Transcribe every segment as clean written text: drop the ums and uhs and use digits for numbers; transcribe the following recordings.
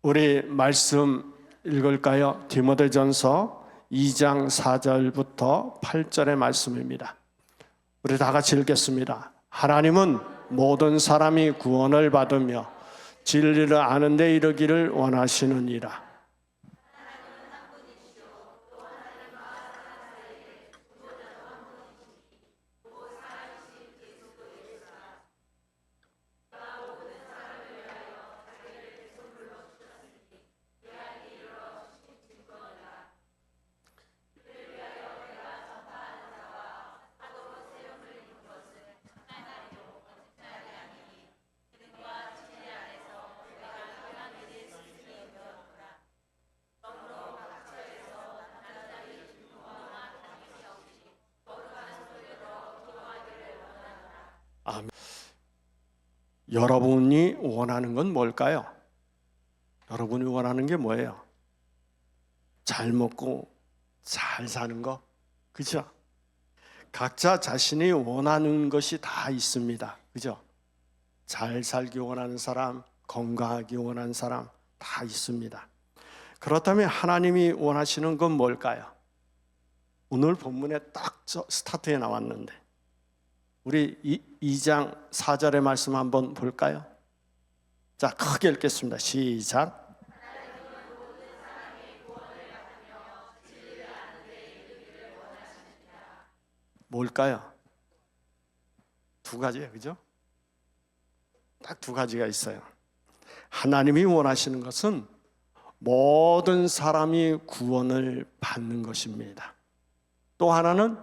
우리 말씀 읽을까요? 디모데전서 2장 4절부터 8절의 말씀입니다. 우리 다 같이 읽겠습니다. 하나님은 모든 사람이 구원을 받으며 진리를 아는 데 이르기를 원하시느니라. 아멘. 여러분이 원하는 건 뭘까요? 여러분이 원하는 게 뭐예요? 잘 먹고 잘 사는 거, 그죠? 각자 자신이 원하는 것이 다 있습니다, 그죠? 잘 살기 원하는 사람, 건강하기 원하는 사람 다 있습니다. 그렇다면 하나님이 원하시는 건 뭘까요? 오늘 본문에 딱 스타트에 나왔는데 우리 2장 4절의 말씀 한번 볼까요? 자, 크게 읽겠습니다. 시작. 뭘까요? 두 가지예요, 그죠? 딱 두 가지가 있어요. 하나님이 원하시는 것은 모든 사람이 구원을 받는 것입니다. 또 하나는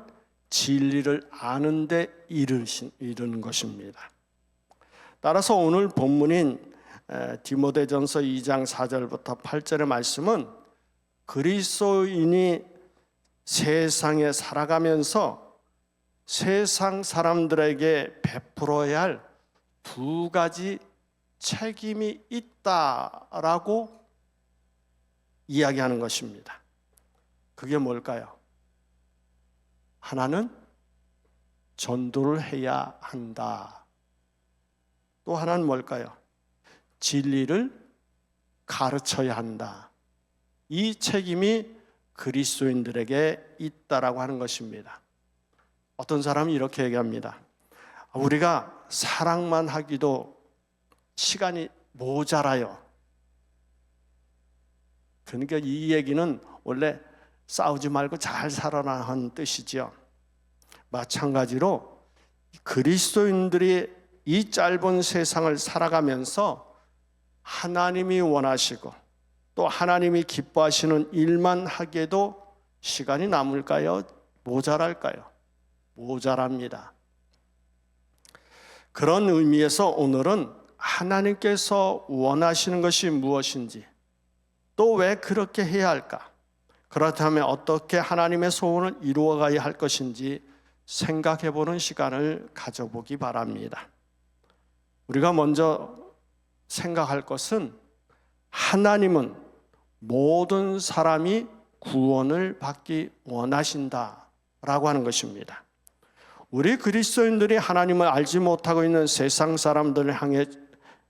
진리를 아는 데 이르는 것입니다. 따라서 오늘 본문인 디모데전서 2장 4절부터 8절의 말씀은 그리스도인이 세상에 살아가면서 세상 사람들에게 베풀어야 할 두 가지 책임이 있다라고 이야기하는 것입니다. 그게 뭘까요? 하나는 전도를 해야 한다. 또 하나는 뭘까요? 진리를 가르쳐야 한다. 이 책임이 그리스도인들에게 있다라고 하는 것입니다. 어떤 사람이 이렇게 얘기합니다. 우리가 사랑만 하기도 시간이 모자라요. 그러니까 이 얘기는 원래 싸우지 말고 잘 살아라 하는 뜻이죠. 마찬가지로 그리스도인들이 이 짧은 세상을 살아가면서 하나님이 원하시고 또 하나님이 기뻐하시는 일만 하게도 시간이 남을까요? 모자랄까요? 모자랍니다. 그런 의미에서 오늘은 하나님께서 원하시는 것이 무엇인지 또 왜 그렇게 해야 할까? 그렇다면 어떻게 하나님의 소원을 이루어가야 할 것인지 생각해보는 시간을 가져보기 바랍니다. 우리가 먼저 생각할 것은 하나님은 모든 사람이 구원을 받기 원하신다라고 하는 것입니다. 우리 그리스도인들이 하나님을 알지 못하고 있는 세상 사람들을 향해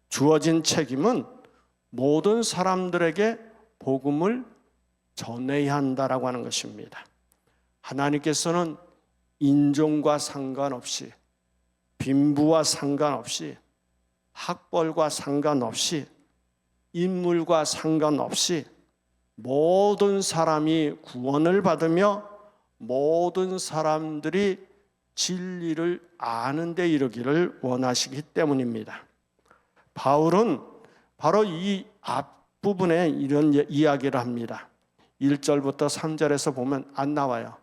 주어진 책임은 모든 사람들에게 복음을 전해야 한다라고 하는 것입니다. 하나님께서는 인종과 상관없이, 빈부와 상관없이, 학벌과 상관없이, 인물과 상관없이 모든 사람이 구원을 받으며 모든 사람들이 진리를 아는 데 이르기를 원하시기 때문입니다. 바울은 바로 이 앞부분에 이런 이야기를 합니다. 1절부터 3절에서 보면 안 나와요.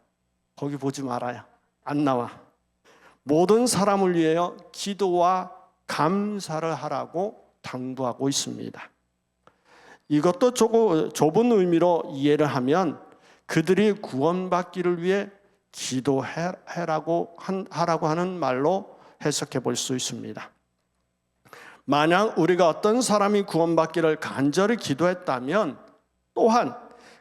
거기 보지 말아요. 안 나와. 모든 사람을 위하여 기도와 감사를 하라고 당부하고 있습니다. 이것도 좁은 의미로 이해를 하면 그들이 구원받기를 위해 기도하라고 하는 말로 해석해 볼 수 있습니다. 만약 우리가 어떤 사람이 구원받기를 간절히 기도했다면 또한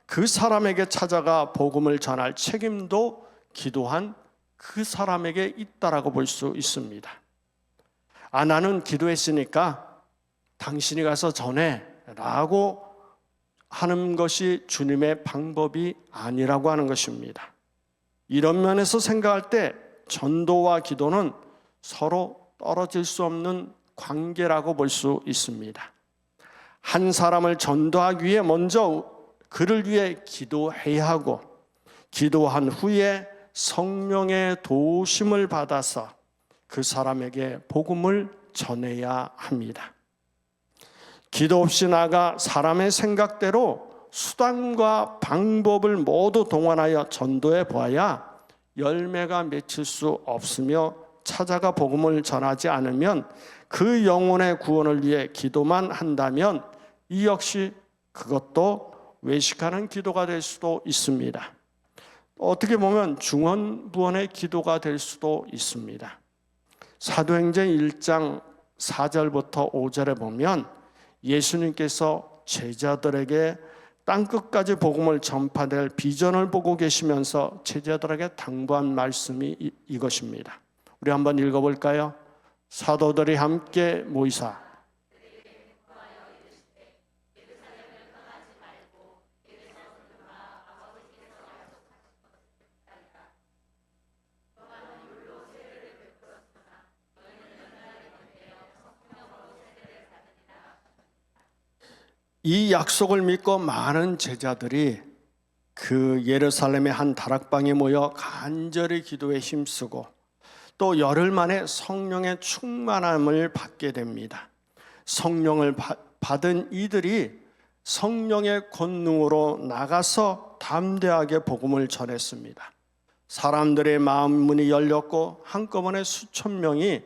그 사람에게 찾아가 복음을 전할 책임도 기도한 그 사람에게 있다라고 볼 수 있습니다. 나는 기도했으니까 당신이 가서 전해 라고 하는 것이 주님의 방법이 아니라고 하는 것입니다. 이런 면에서 생각할 때 전도와 기도는 서로 떨어질 수 없는 관계라고 볼 수 있습니다. 한 사람을 전도하기 위해 먼저 그를 위해 기도해야 하고, 기도한 후에 성령의 도우심을 받아서 그 사람에게 복음을 전해야 합니다. 기도 없이 나가 사람의 생각대로 수단과 방법을 모두 동원하여 전도해 보아야 열매가 맺힐 수 없으며, 찾아가 복음을 전하지 않으면, 그 영혼의 구원을 위해 기도만 한다면 이 역시 그것도 외식하는 기도가 될 수도 있습니다. 어떻게 보면 중언부언의 기도가 될 수도 있습니다. 사도행전 1장 4절부터 5절에 보면 예수님께서 제자들에게 땅끝까지 복음을 전파될 비전을 보고 계시면서 제자들에게 당부한 말씀이 이것입니다. 우리 한번 읽어볼까요? 사도들이 함께 모이사 이 약속을 믿고 많은 제자들이 그 예루살렘의 한 다락방에 모여 간절히 기도에 힘쓰고 또 열흘 만에 성령의 충만함을 받게 됩니다. 성령을 받은 이들이 성령의 권능으로 나가서 담대하게 복음을 전했습니다. 사람들의 마음 문이 열렸고 한꺼번에 수천 명이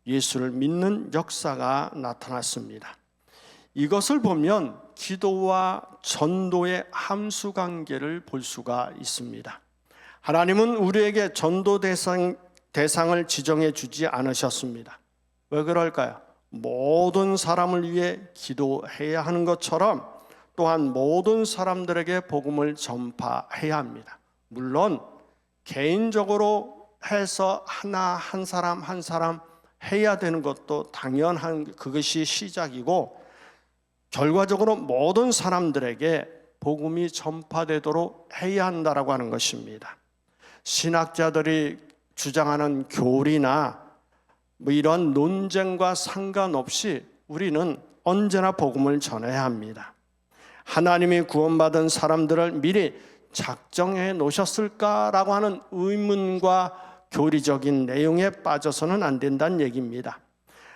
예수를 믿는 역사가 나타났습니다. 이것을 보면 기도와 전도의 함수 관계를 볼 수가 있습니다. 하나님은 우리에게 전도 대상을 지정해 주지 않으셨습니다. 왜 그럴까요? 모든 사람을 위해 기도해야 하는 것처럼 또한 모든 사람들에게 복음을 전파해야 합니다. 물론 개인적으로 해서 한 사람 한 사람 해야 되는 것도 당연한 그것이 시작이고, 결과적으로 모든 사람들에게 복음이 전파되도록 해야 한다라고 하는 것입니다. 신학자들이 주장하는 교리나 이런 논쟁과 상관없이 우리는 언제나 복음을 전해야 합니다. 하나님이 구원받은 사람들을 미리 작정해 놓으셨을까라고 하는 의문과 교리적인 내용에 빠져서는 안 된다는 얘기입니다.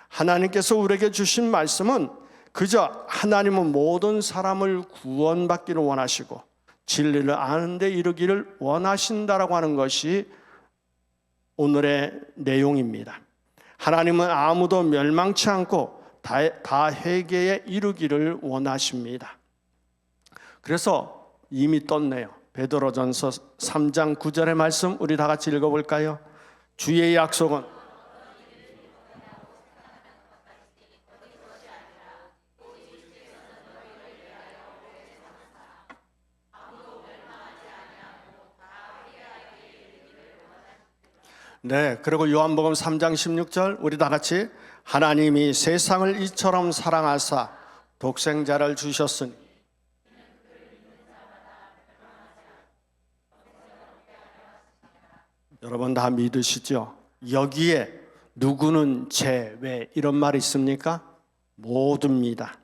하나님께서 우리에게 주신 말씀은 그저 하나님은 모든 사람을 구원받기를 원하시고 진리를 아는 데 이르기를 원하신다라고 하는 것이 오늘의 내용입니다. 하나님은 아무도 멸망치 않고 다 회개에 이르기를 원하십니다. 그래서 이미 떴네요. 베드로전서 3장 9절의 말씀 우리 다 같이 읽어볼까요? 주의 약속은 네, 그리고 요한복음 3장 16절 우리 다 같이 하나님이 세상을 이처럼 사랑하사 독생자를 주셨으니 여러분 다 믿으시죠? 여기에 누구는 제외 이런 말이 있습니까? 모두입니다.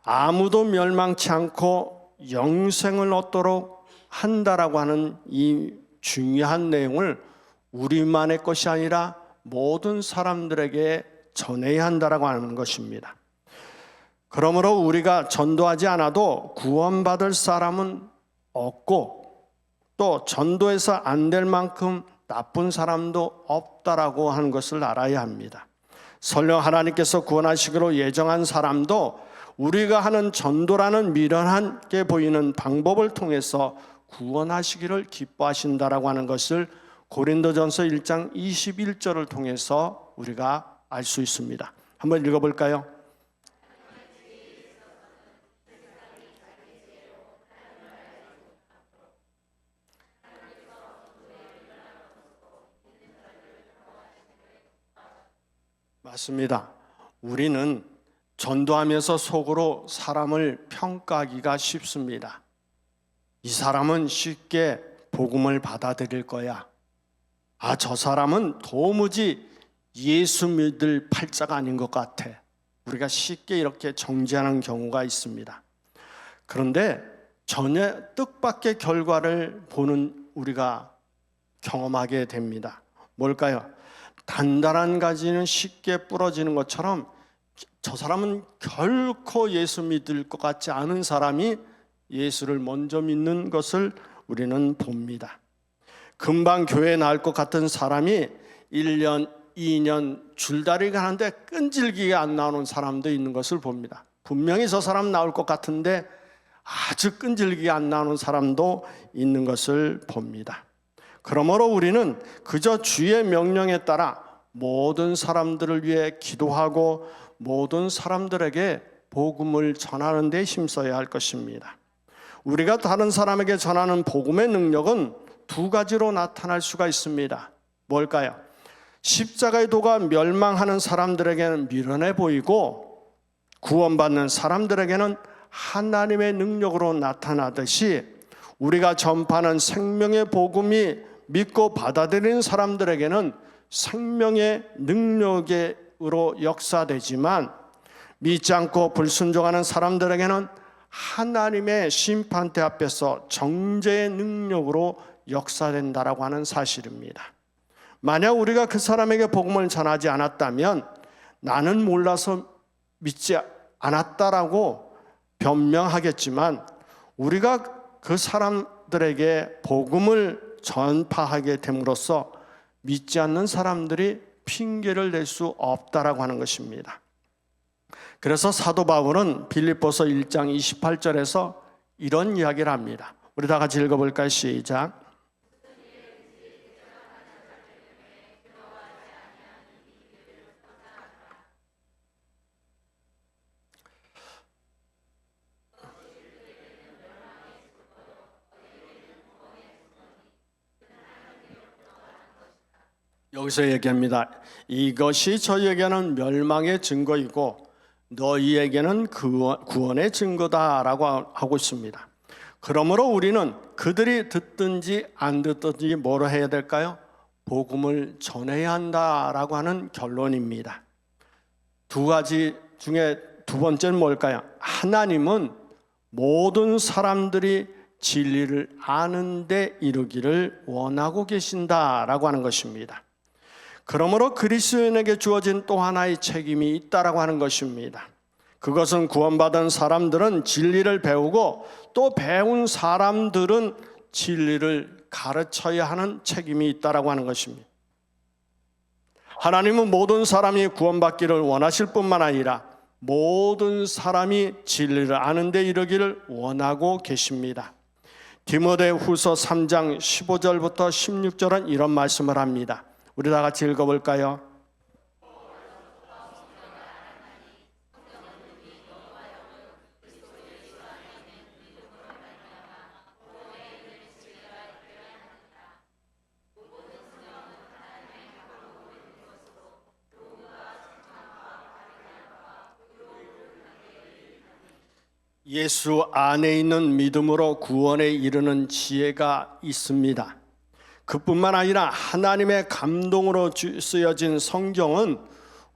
아무도 멸망치 않고 영생을 얻도록 한다라고 하는 이 중요한 내용을 우리만의 것이 아니라 모든 사람들에게 전해야 한다라고 하는 것입니다. 그러므로 우리가 전도하지 않아도 구원받을 사람은 없고 또 전도해서 안 될 만큼 나쁜 사람도 없다라고 하는 것을 알아야 합니다. 설령 하나님께서 구원하시기로 예정한 사람도 우리가 하는 전도라는 미련하게 보이는 방법을 통해서 구원하시기를 기뻐하신다라고 하는 것을 고린도전서 1장 21절을 통해서 우리가 알 수 있습니다. 한번 읽어볼까요? 맞습니다. 우리는 전도하면서 속으로 사람을 평가하기가 쉽습니다. 이 사람은 쉽게 복음을 받아들일 거야. 아, 저 사람은 도무지 예수 믿을 팔자가 아닌 것 같아. 우리가 쉽게 이렇게 정죄하는 경우가 있습니다. 그런데 전혀 뜻밖의 결과를 보는 우리가 경험하게 됩니다. 뭘까요? 단단한 가지는 쉽게 부러지는 것처럼 저 사람은 결코 예수 믿을 것 같지 않은 사람이 예수를 먼저 믿는 것을 우리는 봅니다. 금방 교회에 나올 것 같은 사람이 1년, 2년 줄다리기 하는데 끈질기게 안 나오는 사람도 있는 것을 봅니다. 분명히 저 사람 나올 것 같은데 아주 끈질기게 안 나오는 사람도 있는 것을 봅니다. 그러므로 우리는 그저 주의 명령에 따라 모든 사람들을 위해 기도하고 모든 사람들에게 복음을 전하는 데 힘써야 할 것입니다. 우리가 다른 사람에게 전하는 복음의 능력은 두 가지로 나타날 수가 있습니다. 뭘까요? 십자가의 도가 멸망하는 사람들에게는 미련해 보이고 구원받는 사람들에게는 하나님의 능력으로 나타나듯이 우리가 전파하는 생명의 복음이 믿고 받아들이는 사람들에게는 생명의 능력으로 역사되지만 믿지 않고 불순종하는 사람들에게는 하나님의 심판대 앞에서 정죄의 능력으로 역사된다라고 하는 사실입니다. 만약 우리가 그 사람에게 복음을 전하지 않았다면 나는 몰라서 믿지 않았다라고 변명하겠지만 우리가 그 사람들에게 복음을 전파하게 됨으로써 믿지 않는 사람들이 핑계를 댈 수 없다라고 하는 것입니다. 그래서 사도 바울은 빌립보서 1장 28절에서 이런 이야기를 합니다. 우리 다 같이 읽어볼까요? 시작. 여기서 얘기합니다. 이것이 저희에게는 멸망의 증거이고 너희에게는 구원의 증거다라고 하고 있습니다. 그러므로 우리는 그들이 듣든지 안 듣든지 뭐로 해야 될까요? 복음을 전해야 한다라고 하는 결론입니다. 두 가지 중에 두 번째는 뭘까요? 하나님은 모든 사람들이 진리를 아는 데 이르기를 원하고 계신다라고 하는 것입니다. 그러므로 그리스도인에게 주어진 또 하나의 책임이 있다라고 하는 것입니다. 그것은 구원받은 사람들은 진리를 배우고 또 배운 사람들은 진리를 가르쳐야 하는 책임이 있다라고 하는 것입니다. 하나님은 모든 사람이 구원받기를 원하실 뿐만 아니라 모든 사람이 진리를 아는 데 이르기를 원하고 계십니다. 디모데후서 3장 15절부터 16절은 이런 말씀을 합니다. 우리 다 같이 읽어볼까요? 예수 안에 있는 믿음으로 구원에 이르는 지혜가 있습니다. 그뿐만 아니라 하나님의 감동으로 쓰여진 성경은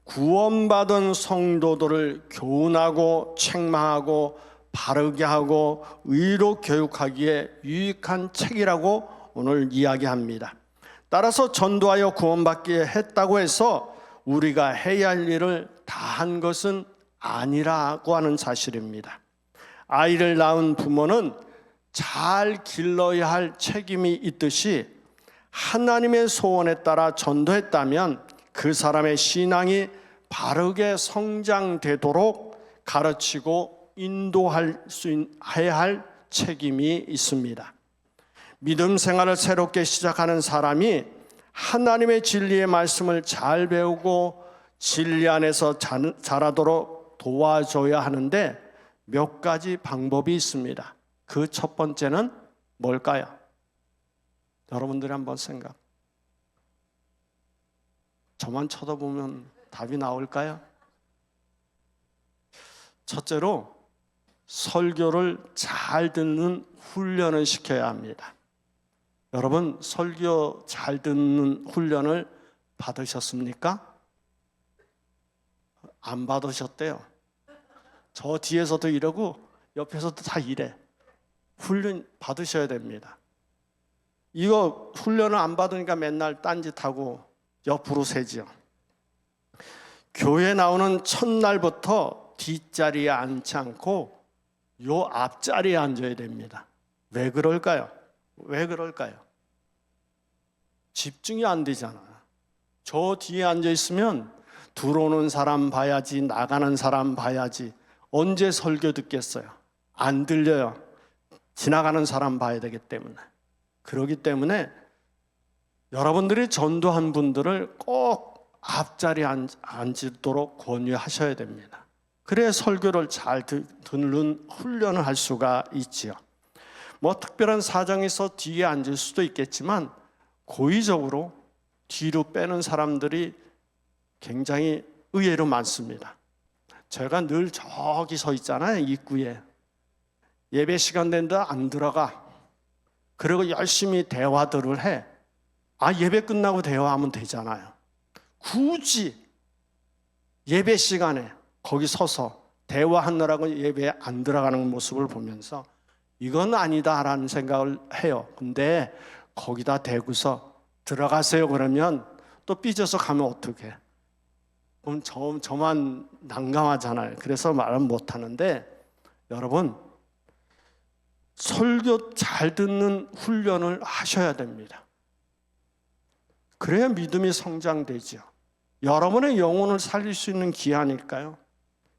구원받은 성도들을 교훈하고 책망하고 바르게 하고 의로 교육하기에 유익한 책이라고 오늘 이야기합니다. 따라서 전도하여 구원받게 했다고 해서 우리가 해야 할 일을 다 한 것은 아니라고 하는 사실입니다. 아이를 낳은 부모는 잘 길러야 할 책임이 있듯이 하나님의 소원에 따라 전도했다면 그 사람의 신앙이 바르게 성장되도록 가르치고 인도해야 할 책임이 있습니다. 믿음 생활을 새롭게 시작하는 사람이 하나님의 진리의 말씀을 잘 배우고 진리 안에서 자라도록 도와줘야 하는데 몇 가지 방법이 있습니다. 그 첫 번째는 뭘까요? 여러분들이 한번 생각. 저만 쳐다보면 답이 나올까요? 첫째로 설교를 잘 듣는 훈련을 시켜야 합니다. 여러분, 설교 잘 듣는 훈련을 받으셨습니까? 안 받으셨대요. 저 뒤에서도 이러고 옆에서도 다 이래. 훈련 받으셔야 됩니다. 이거 훈련을 안 받으니까 맨날 딴짓하고 옆으로 새지요. 교회 나오는 첫날부터 뒷자리에 앉지 않고 요 앞자리에 앉아야 됩니다. 왜 그럴까요? 왜 그럴까요? 집중이 안 되잖아요. 저 뒤에 앉아 있으면 들어오는 사람 봐야지, 나가는 사람 봐야지. 언제 설교 듣겠어요? 안 들려요. 지나가는 사람 봐야 되기 때문에. 그렇기 때문에 여러분들이 전도한 분들을 꼭 앞자리에 앉도록 권유하셔야 됩니다. 그래야 설교를 잘 듣는 훈련을 할 수가 있지요. 뭐 특별한 사정이 있어 뒤에 앉을 수도 있겠지만 고의적으로 뒤로 빼는 사람들이 굉장히 의외로 많습니다. 제가 늘 저기 서 있잖아요. 입구에. 예배 시간 된다 안 들어가. 그리고 열심히 대화들을 해. 예배 끝나고 대화하면 되잖아요. 굳이 예배 시간에 거기 서서 대화하느라고 예배에 안 들어가는 모습을 보면서 이건 아니다라는 생각을 해요. 근데 거기다 대고서 들어가세요 그러면 또 삐져서 가면 어떡해? 그럼 저만 난감하잖아요. 그래서 말은 못하는데 여러분, 설교 잘 듣는 훈련을 하셔야 됩니다. 그래야 믿음이 성장되죠. 여러분의 영혼을 살릴 수 있는 기회니까요.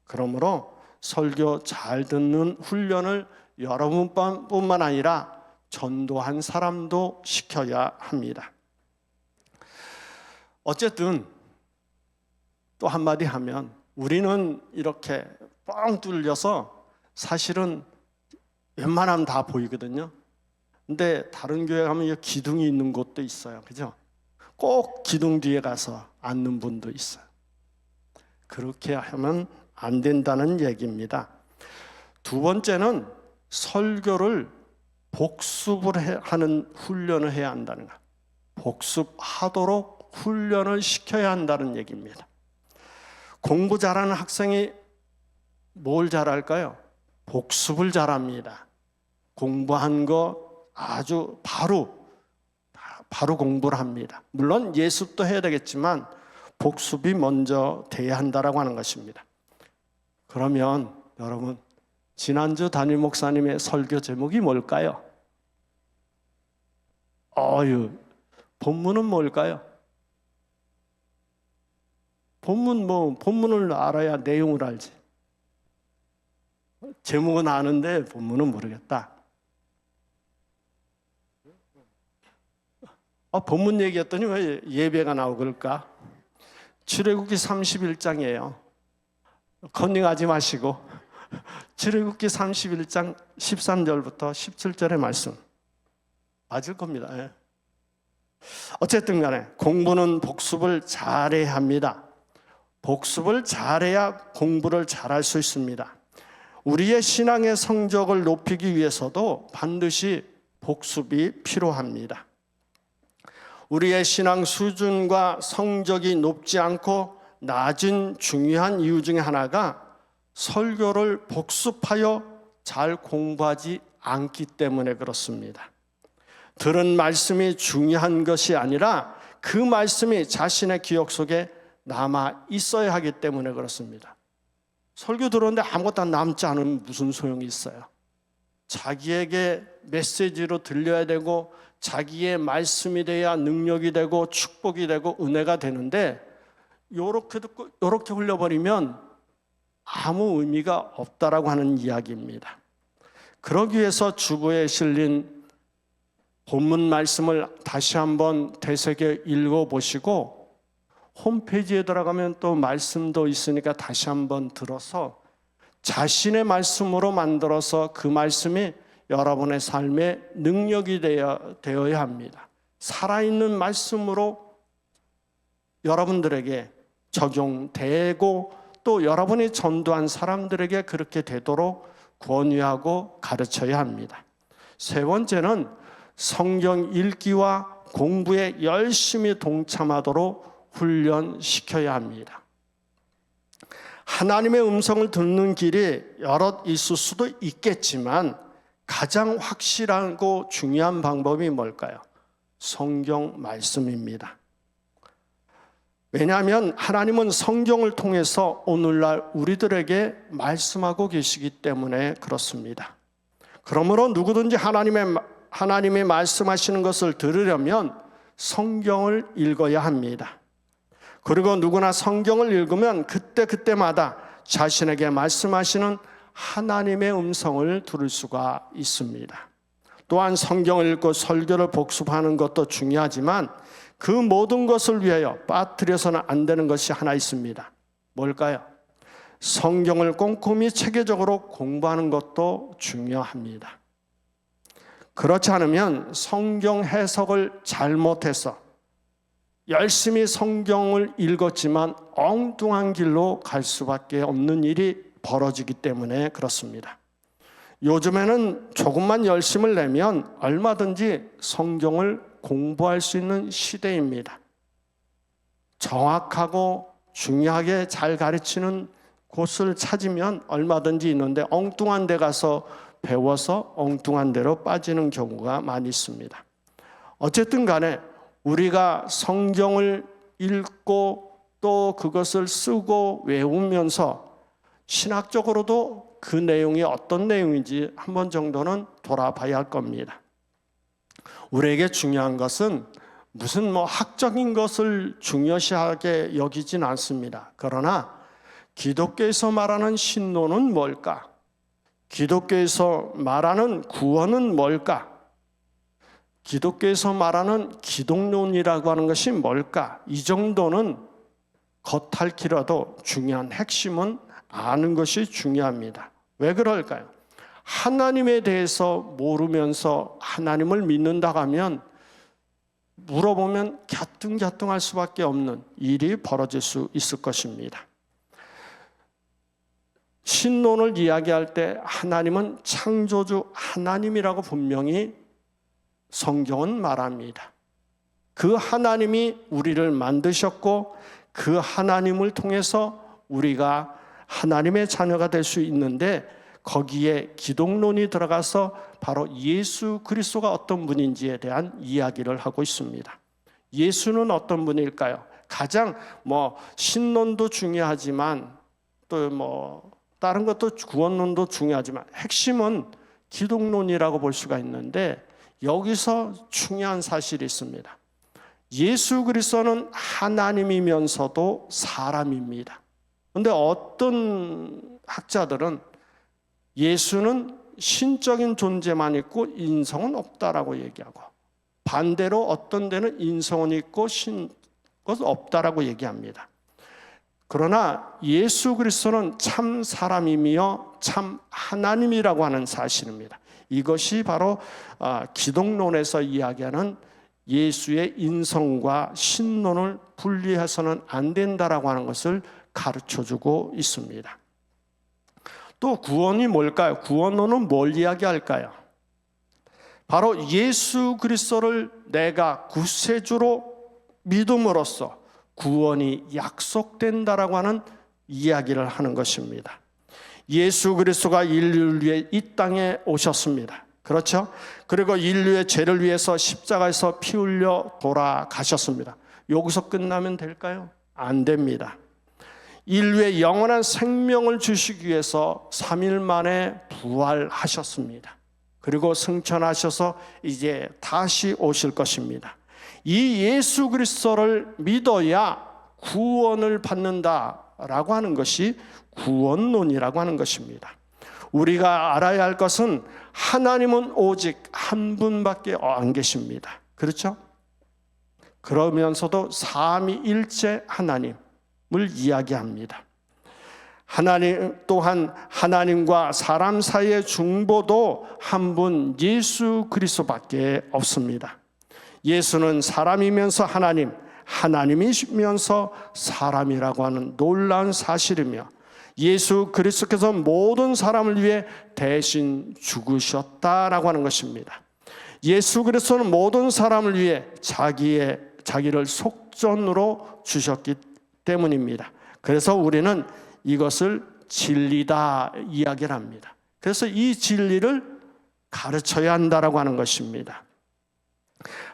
그러므로 설교 잘 듣는 훈련을 여러분뿐만 아니라 전도한 사람도 시켜야 합니다. 어쨌든 또 한마디 하면 우리는 이렇게 뻥 뚫려서 사실은 웬만하면 다 보이거든요. 근데 다른 교회 가면 기둥이 있는 곳도 있어요. 그죠? 꼭 기둥 뒤에 가서 앉는 분도 있어요. 그렇게 하면 안 된다는 얘기입니다. 두 번째는 설교를 복습을 하는 훈련을 해야 한다는 것. 복습하도록 훈련을 시켜야 한다는 얘기입니다. 공부 잘하는 학생이 뭘 잘할까요? 복습을 잘합니다. 공부한 거 아주 바로 공부를 합니다. 물론 예습도 해야 되겠지만 복습이 먼저 돼야 한다라고 하는 것입니다. 그러면 여러분, 지난주 담임 목사님의 설교 제목이 뭘까요? 본문은 뭘까요? 본문을 알아야 내용을 알지. 제목은 아는데 본문은 모르겠다. 본문 얘기했더니 왜 예배가 나오고 그럴까? 출애굽기 31장이에요. 컨닝하지 마시고 출애굽기 31장 13절부터 17절의 말씀 맞을 겁니다. 어쨌든 간에 공부는 복습을 잘해야 합니다. 복습을 잘해야 공부를 잘할 수 있습니다. 우리의 신앙의 성적을 높이기 위해서도 반드시 복습이 필요합니다. 우리의 신앙 수준과 성적이 높지 않고 낮은 중요한 이유 중에 하나가 설교를 복습하여 잘 공부하지 않기 때문에 그렇습니다. 들은 말씀이 중요한 것이 아니라 그 말씀이 자신의 기억 속에 남아 있어야 하기 때문에 그렇습니다. 설교 들었는데 아무것도 남지 않으면 무슨 소용이 있어요? 자기에게 메시지로 들려야 되고 자기의 말씀이 돼야 능력이 되고 축복이 되고 은혜가 되는데 요렇게 듣고 요렇게 흘려버리면 아무 의미가 없다라고 하는 이야기입니다. 그러기 위해서 주보에 실린 본문 말씀을 다시 한번 되새겨 읽어보시고 홈페이지에 들어가면 또 말씀도 있으니까 다시 한번 들어서 자신의 말씀으로 만들어서 그 말씀이 여러분의 삶의 능력이 되어야 합니다. 살아있는 말씀으로 여러분들에게 적용되고 또 여러분이 전도한 사람들에게 그렇게 되도록 권유하고 가르쳐야 합니다. 세 번째는 성경 읽기와 공부에 열심히 동참하도록 훈련시켜야 합니다. 하나님의 음성을 듣는 길이 여럿 있을 수도 있겠지만 가장 확실하고 중요한 방법이 뭘까요? 성경 말씀입니다. 왜냐하면 하나님은 성경을 통해서 오늘날 우리들에게 말씀하고 계시기 때문에 그렇습니다. 그러므로 누구든지 하나님의 말씀하시는 것을 들으려면 성경을 읽어야 합니다. 그리고 누구나 성경을 읽으면 그때마다 자신에게 말씀하시는 하나님의 음성을 들을 수가 있습니다. 또한 성경을 읽고 설교를 복습하는 것도 중요하지만 그 모든 것을 위하여 빠뜨려서는 안 되는 것이 하나 있습니다. 뭘까요? 성경을 꼼꼼히 체계적으로 공부하는 것도 중요합니다. 그렇지 않으면 성경 해석을 잘못해서 열심히 성경을 읽었지만 엉뚱한 길로 갈 수밖에 없는 일이 벌어지기 때문에 그렇습니다. 요즘에는 조금만 열심을 내면 얼마든지 성경을 공부할 수 있는 시대입니다. 정확하고 중요하게 잘 가르치는 곳을 찾으면 얼마든지 있는데 엉뚱한 데 가서 배워서 엉뚱한 데로 빠지는 경우가 많이 있습니다. 어쨌든 간에 우리가 성경을 읽고 또 그것을 쓰고 외우면서 신학적으로도 그 내용이 어떤 내용인지 한 번 정도는 돌아봐야 할 겁니다. 우리에게 중요한 것은 무슨 학적인 것을 중요시하게 여기진 않습니다. 그러나 기독교에서 말하는 신론은 뭘까? 기독교에서 말하는 구원은 뭘까? 기독교에서 말하는 기독론이라고 하는 것이 뭘까? 이 정도는 겉핥기라도 중요한 핵심은 아는 것이 중요합니다. 왜 그럴까요? 하나님에 대해서 모르면서 하나님을 믿는다고 하면 물어보면 갸뚱갸뚱할 수밖에 없는 일이 벌어질 수 있을 것입니다. 신론을 이야기할 때 하나님은 창조주 하나님이라고 분명히 성경은 말합니다. 그 하나님이 우리를 만드셨고 그 하나님을 통해서 우리가 하나님의 자녀가 될 수 있는데 거기에 기독론이 들어가서 바로 예수 그리스도가 어떤 분인지에 대한 이야기를 하고 있습니다. 예수는 어떤 분일까요? 가장 신론도 중요하지만 또 다른 것도 구원론도 중요하지만 핵심은 기독론이라고 볼 수가 있는데 여기서 중요한 사실이 있습니다. 예수 그리스도는 하나님이면서도 사람입니다. 그런데 어떤 학자들은 예수는 신적인 존재만 있고 인성은 없다라고 얘기하고 반대로 어떤 데는 인성은 있고 신은 없다라고 얘기합니다. 그러나 예수 그리스도는 참 사람이며 참 하나님이라고 하는 사실입니다. 이것이 바로 기독론에서 이야기하는 예수의 인성과 신론을 분리해서는 안 된다라고 하는 것을 가르쳐주고 있습니다. 또 구원이 뭘까요? 구원론은 뭘 이야기할까요? 바로 예수 그리스도를 내가 구세주로 믿음으로써 구원이 약속된다라고 하는 이야기를 하는 것입니다. 예수 그리스도가 인류를 위해 이 땅에 오셨습니다. 그렇죠? 그리고 인류의 죄를 위해서 십자가에서 피 흘려 돌아가셨습니다. 여기서 끝나면 될까요? 안 됩니다. 인류의 영원한 생명을 주시기 위해서 3일 만에 부활하셨습니다. 그리고 승천하셔서 이제 다시 오실 것입니다. 이 예수 그리스도를 믿어야 구원을 받는다라고 하는 것이 구원론이라고 하는 것입니다. 우리가 알아야 할 것은 하나님은 오직 한 분밖에 안 계십니다. 그렇죠? 그러면서도 삼위일체 하나님을 이야기합니다. 하나님 또한 하나님과 사람 사이의 중보도 한 분 예수 그리스도밖에 없습니다. 예수는 사람이면서 하나님, 하나님이시면서 사람이라고 하는 놀라운 사실이며 예수 그리스도께서 모든 사람을 위해 대신 죽으셨다라고 하는 것입니다. 예수 그리스도는 모든 사람을 위해 자기를 속전으로 주셨기 때문입니다. 그래서 우리는 이것을 진리다 이야기를 합니다. 그래서 이 진리를 가르쳐야 한다라고 하는 것입니다.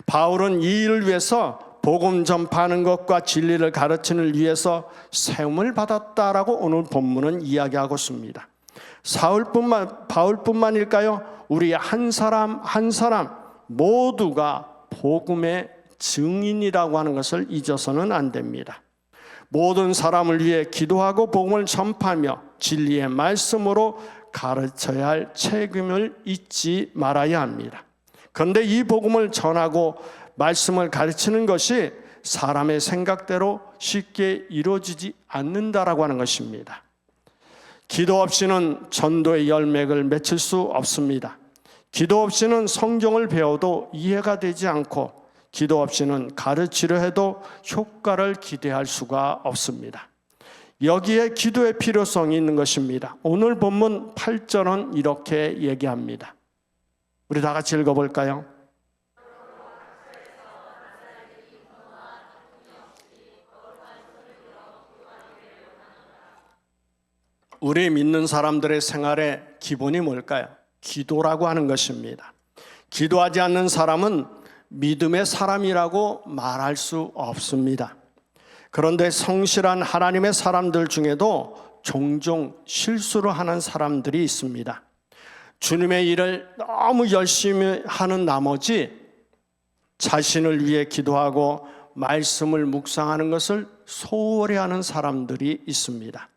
바울은 이 일을 위해서 복음 전파하는 것과 진리를 가르치는 위해서 세움을 받았다라고 오늘 본문은 이야기하고 있습니다. 바울뿐만일까요? 우리 한 사람 한 사람 모두가 복음의 증인이라고 하는 것을 잊어서는 안 됩니다. 모든 사람을 위해 기도하고 복음을 전파하며 진리의 말씀으로 가르쳐야 할 책임을 잊지 말아야 합니다. 그런데 이 복음을 전하고 말씀을 가르치는 것이 사람의 생각대로 쉽게 이루어지지 않는다라고 하는 것입니다. 기도 없이는 전도의 열매를 맺을 수 없습니다. 기도 없이는 성경을 배워도 이해가 되지 않고 기도 없이는 가르치려 해도 효과를 기대할 수가 없습니다. 여기에 기도의 필요성이 있는 것입니다. 오늘 본문 8절은 이렇게 얘기합니다. 우리 다 같이 읽어볼까요? 우리 믿는 사람들의 생활의 기본이 뭘까요? 기도라고 하는 것입니다. 기도하지 않는 사람은 믿음의 사람이라고 말할 수 없습니다. 그런데 성실한 하나님의 사람들 중에도 종종 실수를 하는 사람들이 있습니다. 주님의 일을 너무 열심히 하는 나머지 자신을 위해 기도하고 말씀을 묵상하는 것을 소홀히 하는 사람들이 있습니다.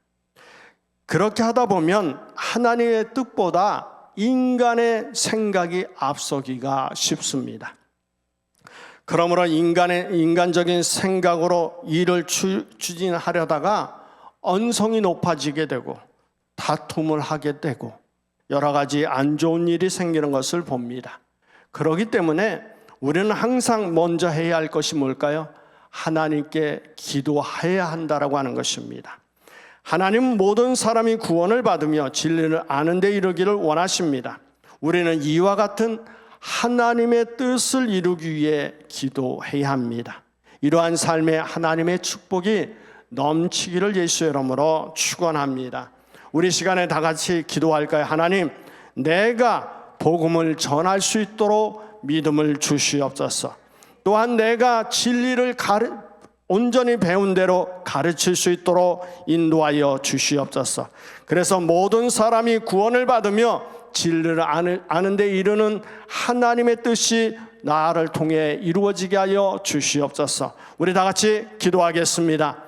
그렇게 하다 보면 하나님의 뜻보다 인간의 생각이 앞서기가 쉽습니다. 그러므로 인간적인 생각으로 일을 추진하려다가 언성이 높아지게 되고 다툼을 하게 되고 여러 가지 안 좋은 일이 생기는 것을 봅니다. 그렇기 때문에 우리는 항상 먼저 해야 할 것이 뭘까요? 하나님께 기도해야 한다라고 하는 것입니다. 하나님은 모든 사람이 구원을 받으며 진리를 아는 데 이르기를 원하십니다. 우리는 이와 같은 하나님의 뜻을 이루기 위해 기도해야 합니다. 이러한 삶에 하나님의 축복이 넘치기를 예수의 이름으로 축원합니다. 우리 시간에 다 같이 기도할까요? 하나님, 내가 복음을 전할 수 있도록 믿음을 주시옵소서. 또한 내가 진리를 온전히 배운 대로 가르칠 수 있도록 인도하여 주시옵소서. 그래서 모든 사람이 구원을 받으며 진리를 아는 데 이르는 하나님의 뜻이 나를 통해 이루어지게 하여 주시옵소서. 우리 다 같이 기도하겠습니다.